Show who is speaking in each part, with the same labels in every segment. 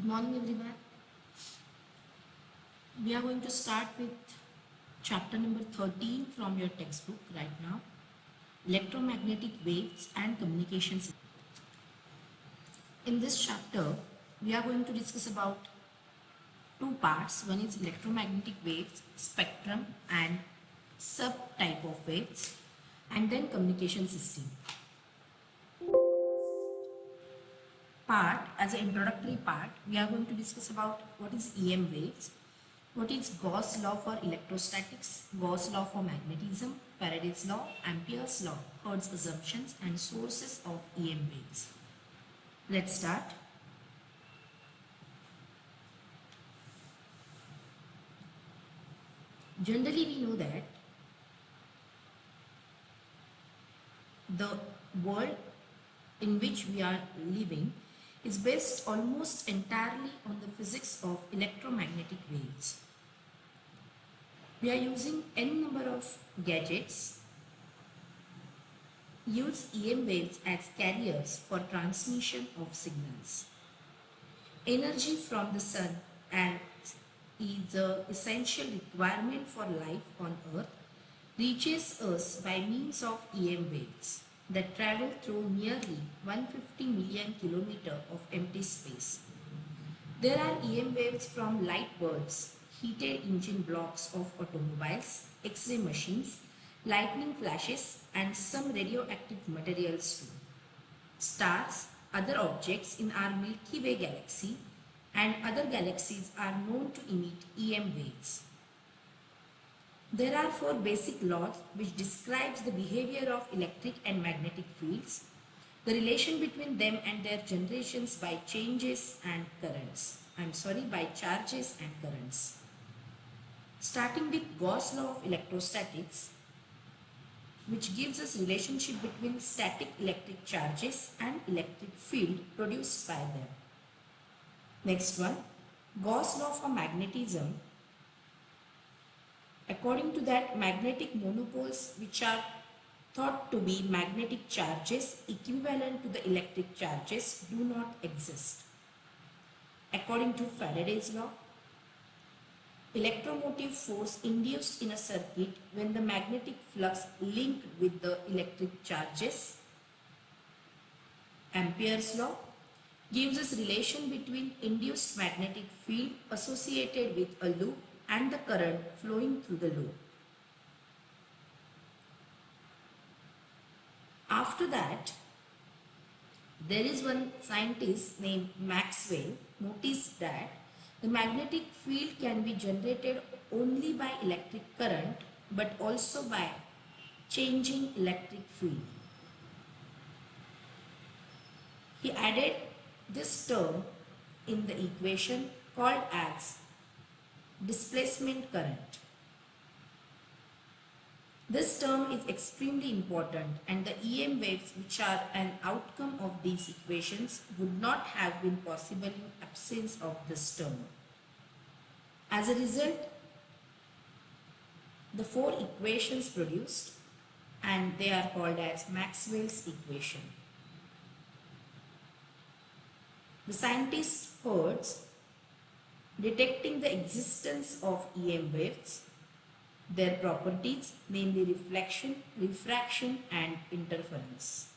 Speaker 1: Good morning, everyone. We are going to start with chapter number 13 from your textbook right now, electromagnetic waves and communication system. In this chapter, we are going to discuss about two parts. One is electromagnetic waves, spectrum and subtype of waves, and then communication system. As an introductory part, we are going to discuss about what is EM waves, what is Gauss law for electrostatics, Gauss law for magnetism, Faraday's law, Ampere's law, Hertz assumptions and sources of EM waves. Let's start. Generally, we know that the world in which we are living is based almost entirely on the physics of electromagnetic waves. We are using n number of gadgets, use EM waves as carriers for transmission of signals. Energy from the sun and is an essential requirement for life on earth reaches us by means of EM waves that travel through nearly 150 million kilometers of empty space. There are EM waves from light bulbs, heated engine blocks of automobiles, X-ray machines, lightning flashes and some radioactive materials too. Stars, other objects in our Milky Way galaxy and other galaxies are known to emit EM waves. There are four basic laws which describes the behavior of electric and magnetic fields, the relation between them and their generations by charges and currents. Starting with Gauss law of electrostatics, which gives us relationship between static electric charges and electric field produced by them. Next one, Gauss law for magnetism. According to that, magnetic monopoles which are thought to be magnetic charges equivalent to the electric charges do not exist. According to Faraday's law, electromotive force induced in a circuit when the magnetic flux linked with the electric charges. Ampere's law gives us relation between induced magnetic field associated with a loop and the current flowing through the loop. After that, there is one scientist named Maxwell noticed that the magnetic field can be generated only by electric current but also by changing electric field. He added this term in the equation called as displacement current. This term is extremely important and the EM waves which are an outcome of these equations would not have been possible in absence of this term. As a result, the four equations produced and they are called as Maxwell's equation. The scientist Hertz, detecting the existence of EM waves, their properties, namely reflection, refraction and interference.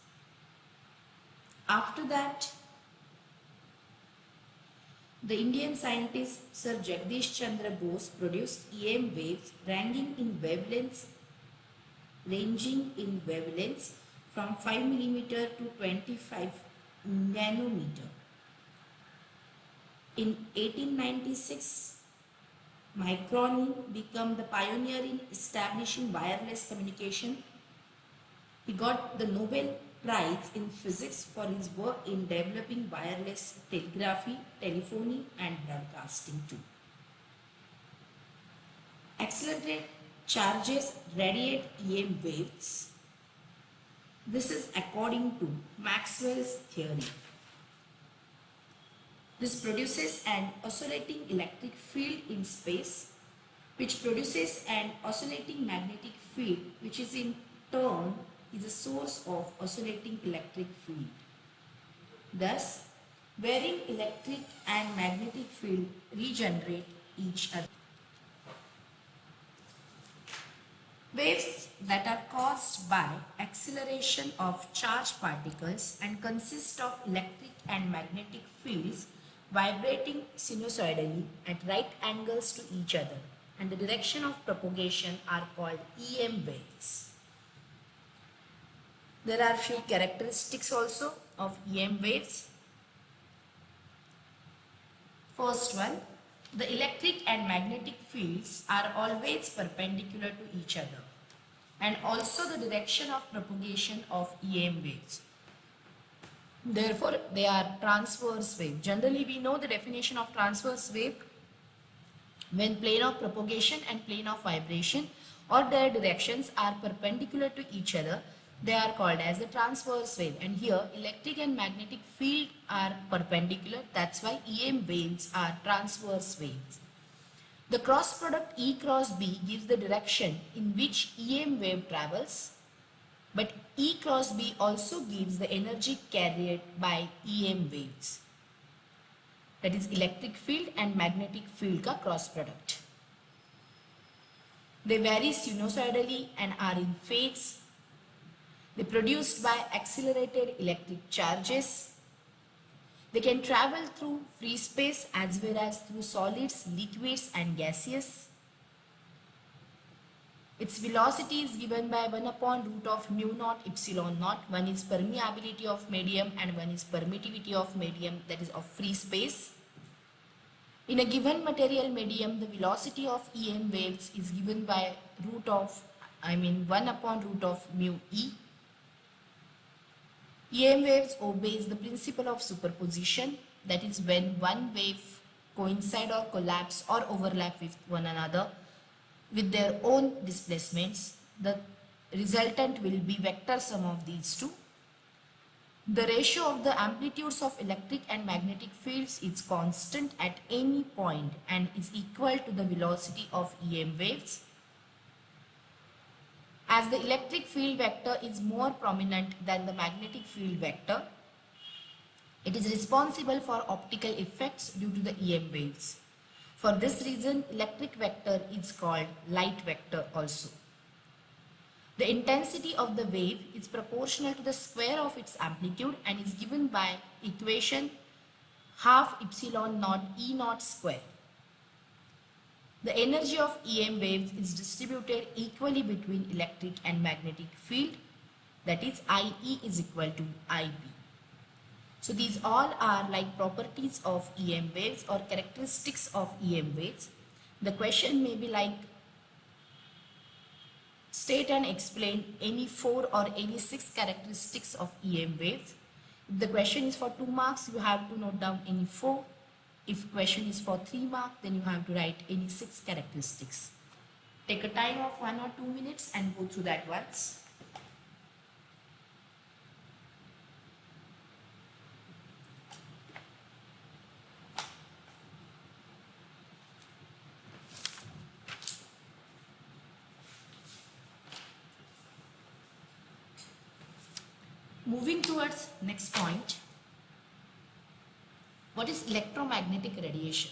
Speaker 1: After that, the Indian scientist Sir Jagdish Chandra Bose produced EM waves ranging in wavelengths from 5 mm to 25 nanometer. In 1896, Microni became the pioneer in establishing wireless communication. He got the Nobel Prize in Physics for his work in developing wireless telegraphy, telephony and broadcasting too. Accelerated charges radiate EM waves. This is according to Maxwell's theory. This produces an oscillating electric field in space, which produces an oscillating magnetic field, which is in turn is a source of oscillating electric field. Thus, wherein electric and magnetic field regenerate each other. Waves that are caused by acceleration of charged particles and consist of electric and magnetic fields vibrating sinusoidally at right angles to each other, and the direction of propagation are called EM waves. There are few characteristics also of EM waves. First one, the electric and magnetic fields are always perpendicular to each other, and also the direction of propagation of EM waves. Therefore, they are transverse wave. Generally, we know the definition of transverse wave when plane of propagation and plane of vibration or their directions are perpendicular to each other. They are called as the transverse wave, and here electric and magnetic field are perpendicular. That's why EM waves are transverse waves. The cross product E cross B gives the direction in which EM wave travels, but E cross B also gives the energy carried by EM waves. That is electric field and magnetic field ka cross product. They vary sinusoidally and are in phase. They are produced by accelerated electric charges. They can travel through free space as well as through solids, liquids and gaseous. Its velocity is given by 1 upon root of mu naught epsilon naught. One is permeability of medium and one is permittivity of medium, that is of free space. In a given material medium, the velocity of EM waves is given by 1 upon root of mu E. EM waves obeys the principle of superposition, that is when one wave coincide or collapse or overlap with one another with their own displacements, the resultant will be vector sum of these two. The ratio of the amplitudes of electric and magnetic fields is constant at any point and is equal to the velocity of EM waves. As the electric field vector is more prominent than the magnetic field vector, it is responsible for optical effects due to the EM waves. For this reason, electric vector is called light vector also. The intensity of the wave is proportional to the square of its amplitude and is given by equation half epsilon naught E naught square. The energy of EM waves is distributed equally between electric and magnetic field, that is IE is equal to IB. So these all are like properties of EM waves or characteristics of EM waves. The question may be like, state and explain any 4 or any 6 characteristics of EM waves. If the question is for 2 marks, you have to note down any 4. If question is for 3 marks, then you have to write any 6 characteristics. Take a time of 1 or 2 minutes and go through that once. Moving towards next point. What is electromagnetic radiation?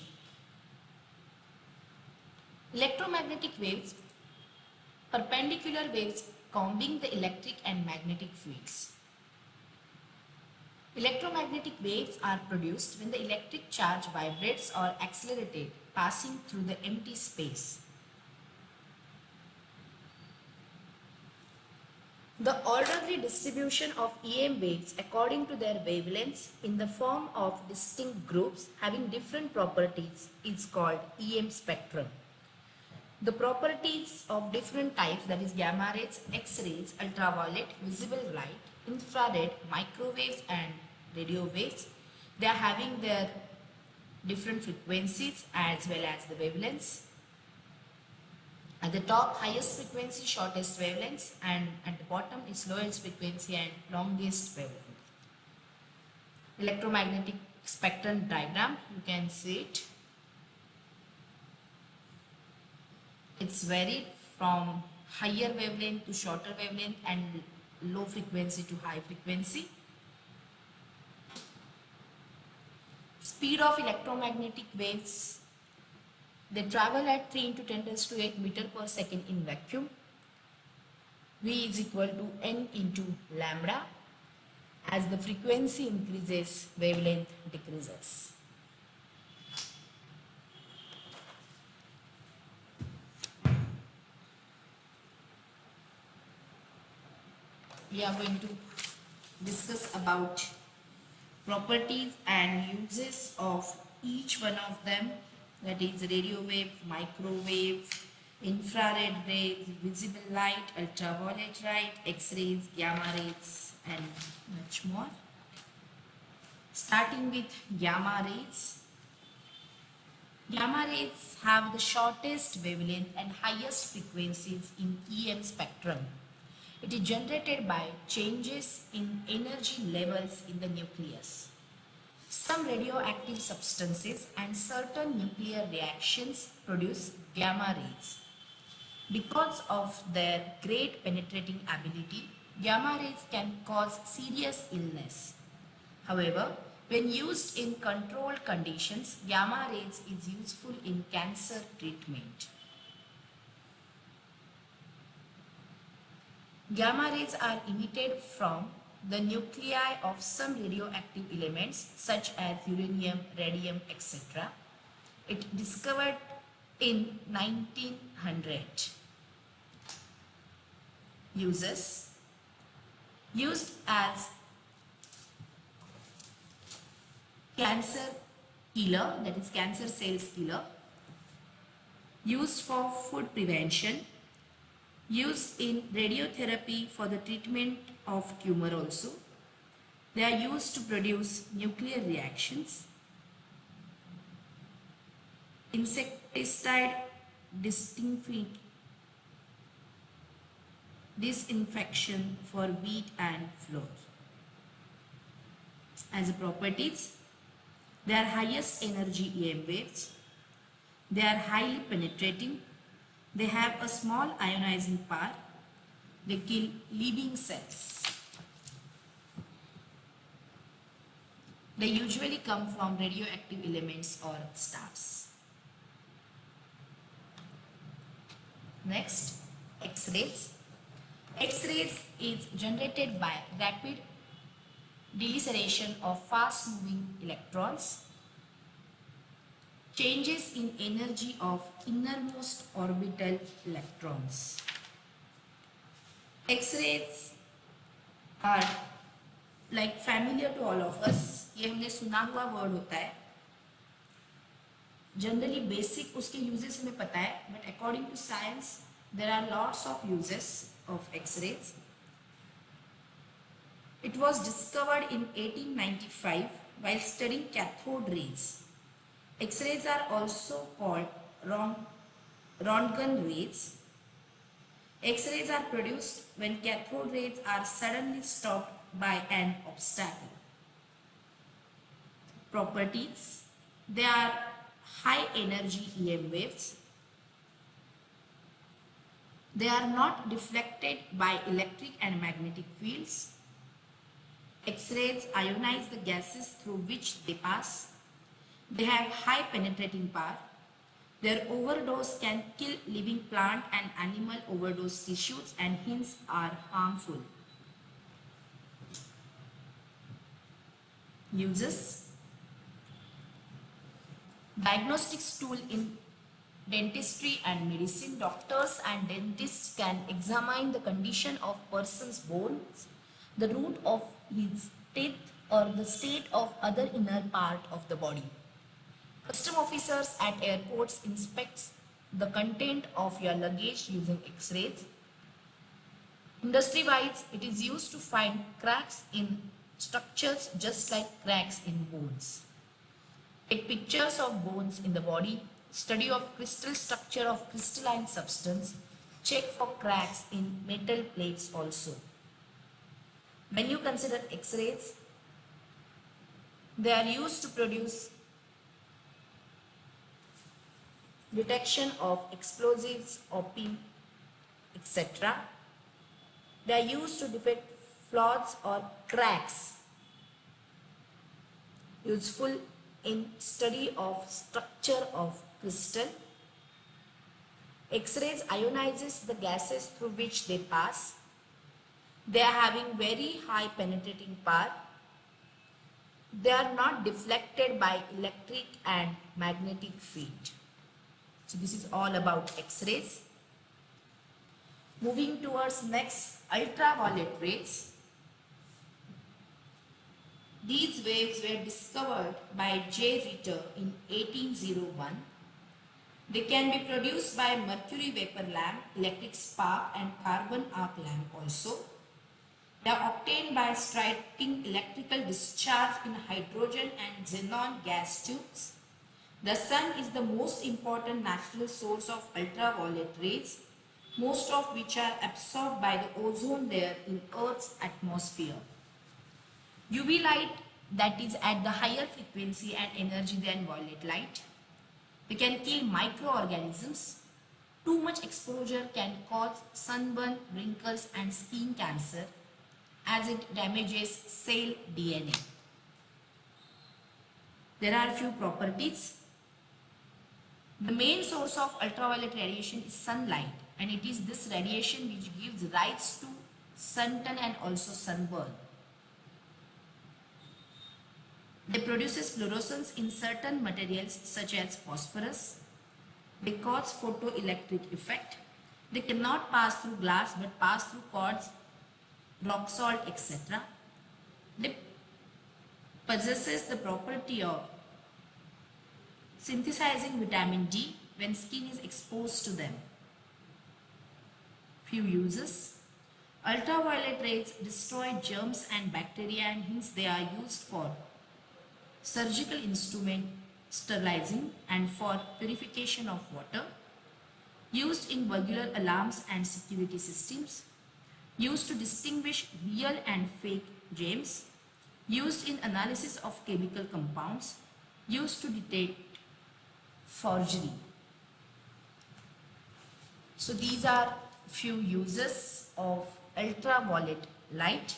Speaker 1: Electromagnetic waves, perpendicular waves combing the electric and magnetic fields. Electromagnetic waves are produced when the electric charge vibrates or accelerated passing through the empty space. The orderly distribution of EM waves according to their wavelengths in the form of distinct groups having different properties is called EM spectrum. The properties of different types, that is gamma rays, X-rays, ultraviolet, visible light, infrared, microwaves and radio waves, they are having their different frequencies as well as the wavelengths. At the top, highest frequency, shortest wavelengths, and at the bottom is lowest frequency and longest wavelength. Electromagnetic spectrum diagram, you can see it. It's varied from higher wavelength to shorter wavelength and low frequency to high frequency. Speed of electromagnetic waves, they travel at 3 into 10 raised to 8 meter per second in vacuum. V is equal to n into lambda. As the frequency increases, wavelength decreases. We are going to discuss about properties and uses of each one of them, that is radio wave, microwave, infrared rays, visible light, ultraviolet light, X-rays, gamma rays and much more. Starting with gamma rays. Gamma rays have the shortest wavelength and highest frequencies in EM spectrum. It is generated by changes in energy levels in the nucleus. Some radioactive substances and certain nuclear reactions produce gamma rays. Because of their great penetrating ability, gamma rays can cause serious illness. However, when used in controlled conditions, gamma rays is useful in cancer treatment. Gamma rays are emitted from the nuclei of some radioactive elements such as uranium, radium, etc. It discovered in 1900. Uses: used as cancer killer, that is cancer cells killer, used for food prevention, used in radiotherapy for the treatment of tumor also. They are used to produce nuclear reactions, insecticide disinfection for wheat and flour. As properties, they are highest energy EM waves, they are highly penetrating, they have a small ionizing power, they kill living cells. They usually come from radioactive elements or stars. Next, X-rays. X-rays is generated by rapid deceleration of fast-moving electrons, changes in energy of innermost orbital electrons. X-rays are like familiar to all of us. ये हमने सुना हुआ word होता है. Generally basic उसके uses हमें पता है, but according to science there are lots of uses of X rays. It was discovered in 1895 while studying cathode rays. X-rays are also called Röntgen rays. X-rays are produced when cathode rays are suddenly stopped by an obstacle. Properties: they are high energy EM waves. They are not deflected by electric and magnetic fields. X-rays ionize the gases through which they pass. They have high penetrating power. Their overdose can kill living plant and animal overdose tissues and hence are harmful. Uses: diagnostics tool in dentistry and medicine. Doctors and dentists can examine the condition of person's bones, the root of his teeth, or the state of other inner part of the body. Custom officers at airports inspect the content of your luggage using X-rays. Industry-wise, it is used to find cracks in structures just like cracks in bones. Take pictures of bones in the body, study of crystal structure of crystalline substance, check for cracks in metal plates also. When you consider X-rays, they are used to produce detection of explosives, opium, etc. They are used to detect flaws or cracks. Useful in study of structure of crystal. X-rays ionizes the gases through which they pass. They are having very high penetrating power. They are not deflected by electric and magnetic field. So this is all about X-rays. Moving towards next, ultraviolet rays. These waves were discovered by J. Ritter in 1801. They can be produced by mercury vapor lamp, electric spark and carbon arc lamp also. They are obtained by striking electrical discharge in hydrogen and xenon gas tubes. The sun is the most important natural source of ultraviolet rays, most of which are absorbed by the ozone layer in Earth's atmosphere. UV light, that is at the higher frequency and energy than violet light. They can kill microorganisms. Too much exposure can cause sunburn, wrinkles and skin cancer as it damages cell DNA. There are a few properties. The main source of ultraviolet radiation is sunlight, and it is this radiation which gives rise to suntan and also sunburn. They produces fluorescence in certain materials such as phosphorus. They cause photoelectric effect. They cannot pass through glass but pass through cords, rock salt, etc. They possesses the property of synthesizing vitamin D when skin is exposed to them. Few uses. Ultraviolet rays destroy germs and bacteria, and hence they are used for surgical instrument sterilizing and for purification of water. Used in burglar alarms and security systems. Used to distinguish real and fake gems. Used in analysis of chemical compounds. Used to detect forgery. So these are few uses of ultraviolet light.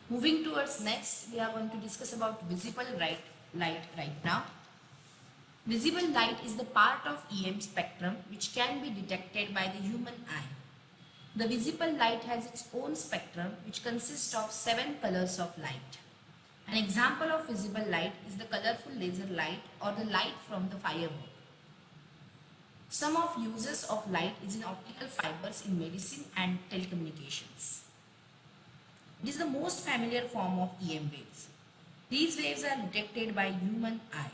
Speaker 1: Moving towards next, we are going to discuss about visible light right now. Visible light is the part of EM spectrum which can be detected by the human eye. The visible light has its own spectrum which consists of 7 colors of light. An example of visible light is the colorful laser light or the light from the firework. Some of uses of light is in optical fibers in medicine and telecommunications. It is the most familiar form of EM waves. These waves are detected by human eye.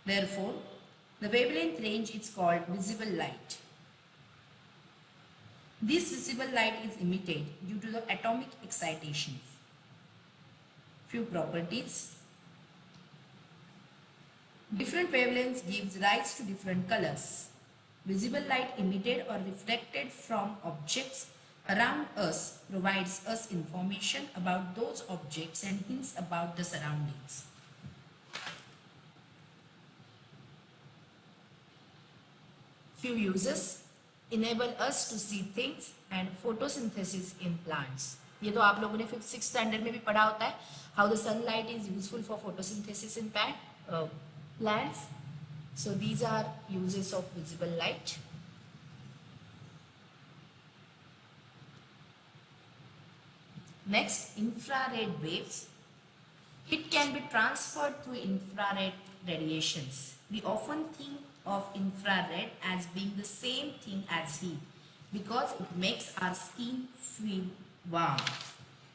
Speaker 1: Therefore, the wavelength range is called visible light. This visible light is emitted due to the atomic excitations. Few properties. Different wavelengths gives rise to different colors. Visible light emitted or reflected from objects around us provides us information about those objects and hints about the surroundings. Few uses. Enable us to see things and photosynthesis in plants. ये तो आप लोगों ने 5th 6th standard में भी पढ़ा होता है. How the sunlight is useful for photosynthesis in plants. So these are uses of visible light. Next, infrared waves. Heat can be transferred through infrared radiations. We often think of infrared as being the same thing as heat because it makes our skin feel warm.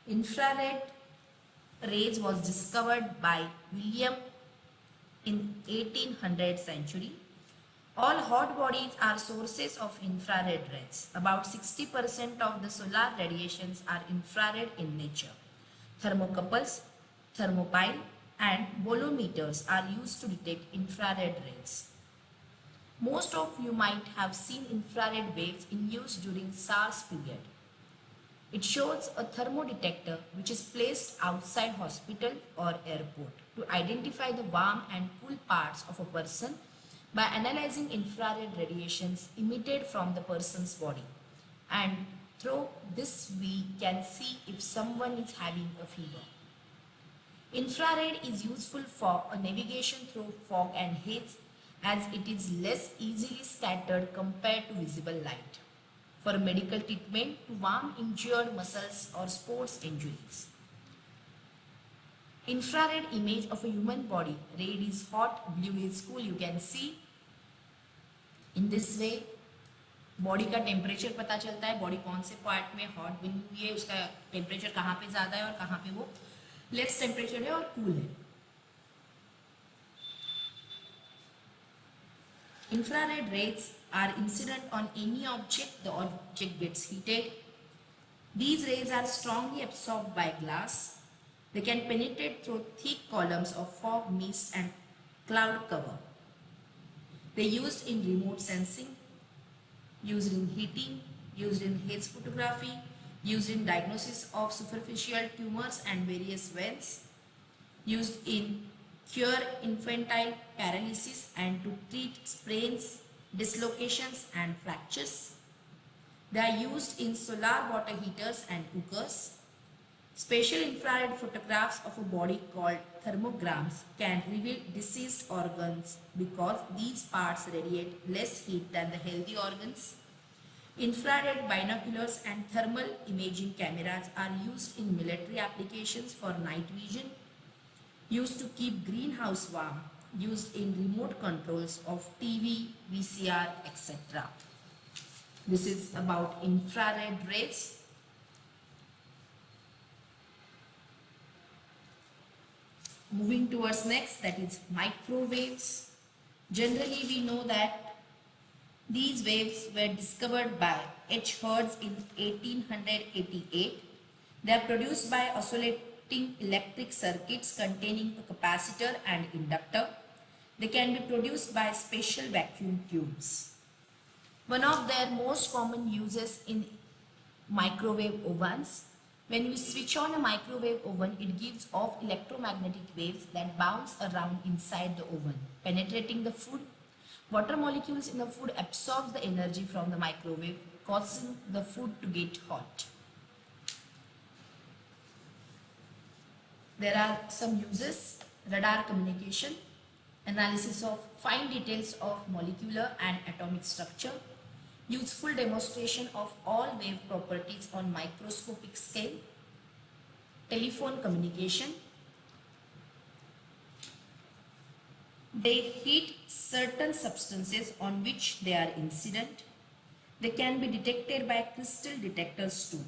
Speaker 1: Infrared rays was discovered by William in 1800th century. All hot bodies are sources of infrared rays. About 60% of the solar radiations are infrared in nature. Thermocouples, thermopile and bolometers are used to detect infrared rays. Most of you might have seen infrared waves in use during SARS period. It shows a thermodetector which is placed outside hospital or airport to identify the warm and cool parts of a person by analyzing infrared radiations emitted from the person's body. And through this we can see if someone is having a fever. Infrared is useful for navigation through fog and haze as it is less easily scattered compared to visible light. For medical treatment to warm injured muscles or sports injuries. Infrared image of a human body. Red is hot, blue is cool. You can see in this way body का temperature पता चलता है, body कौन से part में hot बनी हुई है, उसका टेम्परेचर कहाँ पे ज़्यादा है और कहाँ पे वो लेस टेम्परेचर है और कूल है. Infrared rays are incident on any object, the object gets heated. These rays are strongly absorbed by glass. They can penetrate through thick columns of fog, mist and cloud cover. They used in remote sensing, used in heating, used in haze photography, used in diagnosis of superficial tumors and various veins, used in cure infantile paralysis and to treat sprains, dislocations and fractures. They are used in solar water heaters and cookers. Special infrared photographs of a body called thermograms can reveal deceased organs because these parts radiate less heat than the healthy organs. Infrared binoculars and thermal imaging cameras are used in military applications for night vision, used to keep greenhouse warm, used in remote controls of TV, VCR, etc. This is about infrared rays. Moving towards next, that is microwaves. Generally, we know that these waves were discovered by H. Hertz in 1888. They are produced by oscillating electric circuits containing a capacitor and inductor. They can be produced by special vacuum tubes. One of their most common uses in microwave ovens. When we switch on a microwave oven, it gives off electromagnetic waves that bounce around inside the oven, penetrating the food. Water molecules in the food absorbs the energy from the microwave, causing the food to get hot. There are some uses: radar communication, analysis of fine details of molecular and atomic structure, useful demonstration of all wave properties on microscopic scale, telephone communication. They heat certain substances on which they are incident. They can be detected by crystal detectors too.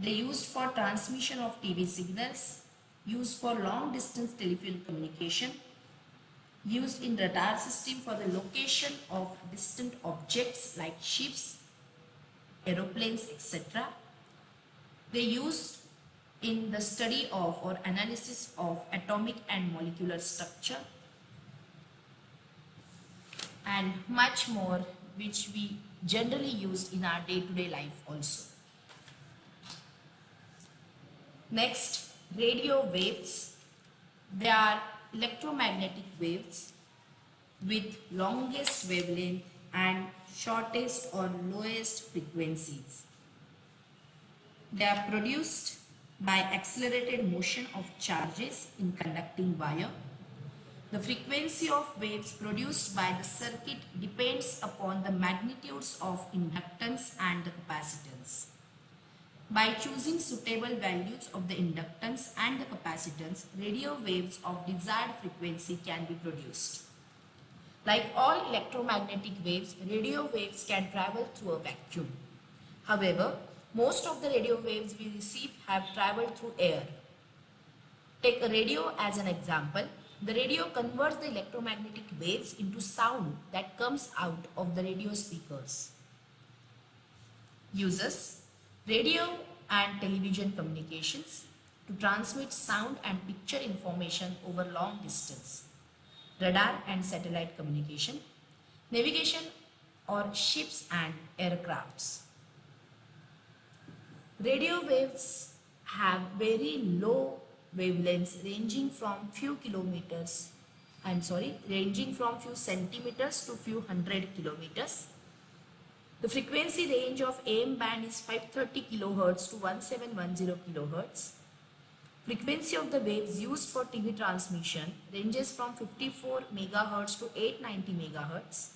Speaker 1: They used for transmission of TV signals, used for long distance telephone communication, used in radar system for the location of distant objects like ships, aeroplanes, etc. They used in the study of or analysis of atomic and molecular structure, and much more, which we generally use in our day-to-day life also. Next, radio waves. They are electromagnetic waves with longest wavelength and shortest or lowest frequencies. They are produced by accelerated motion of charges in conducting wire. The frequency of waves produced by the circuit depends upon the magnitudes of inductance and the capacitance. By choosing suitable values of the inductance and the capacitance, radio waves of desired frequency can be produced. Like all electromagnetic waves, radio waves can travel through a vacuum. However, most of the radio waves we receive have traveled through air. Take a radio as an example. The radio converts the electromagnetic waves into sound that comes out of the radio speakers. Uses: radio and television communications to transmit sound and picture information over long distance. Radar and satellite communication, navigation or ships and aircrafts. Radio waves have very low wavelengths ranging from few centimeters to few hundred kilometers. The frequency range of AM band is 530 kHz to 1710 kHz. Frequency of the waves used for TV transmission ranges from 54 megahertz to 890 megahertz.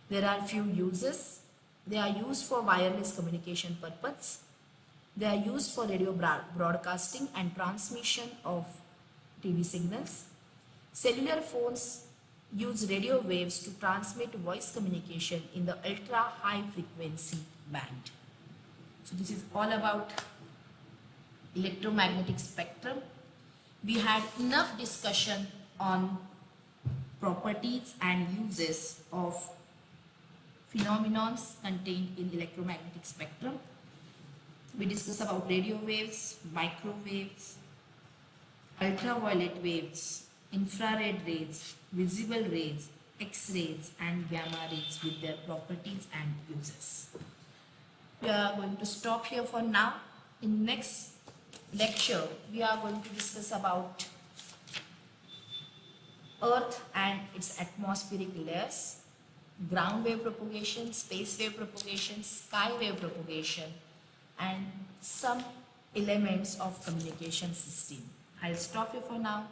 Speaker 1: There are few uses. They are used for wireless communication purpose. They are used for radio broadcasting and transmission of TV signals. Cellular phones use radio waves to transmit voice communication in the ultra high frequency band. So this is all about electromagnetic spectrum. We had enough discussion on properties and uses of phenomena contained in electromagnetic spectrum. We discussed about radio waves, microwaves, ultraviolet waves, infrared rays, visible rays, X-rays and gamma rays with their properties and uses. We are going to stop here for now. In next lecture, we are going to discuss about Earth and its atmospheric layers, ground wave propagation, space wave propagation, sky wave propagation, and some elements of communication system. I'll stop here for now.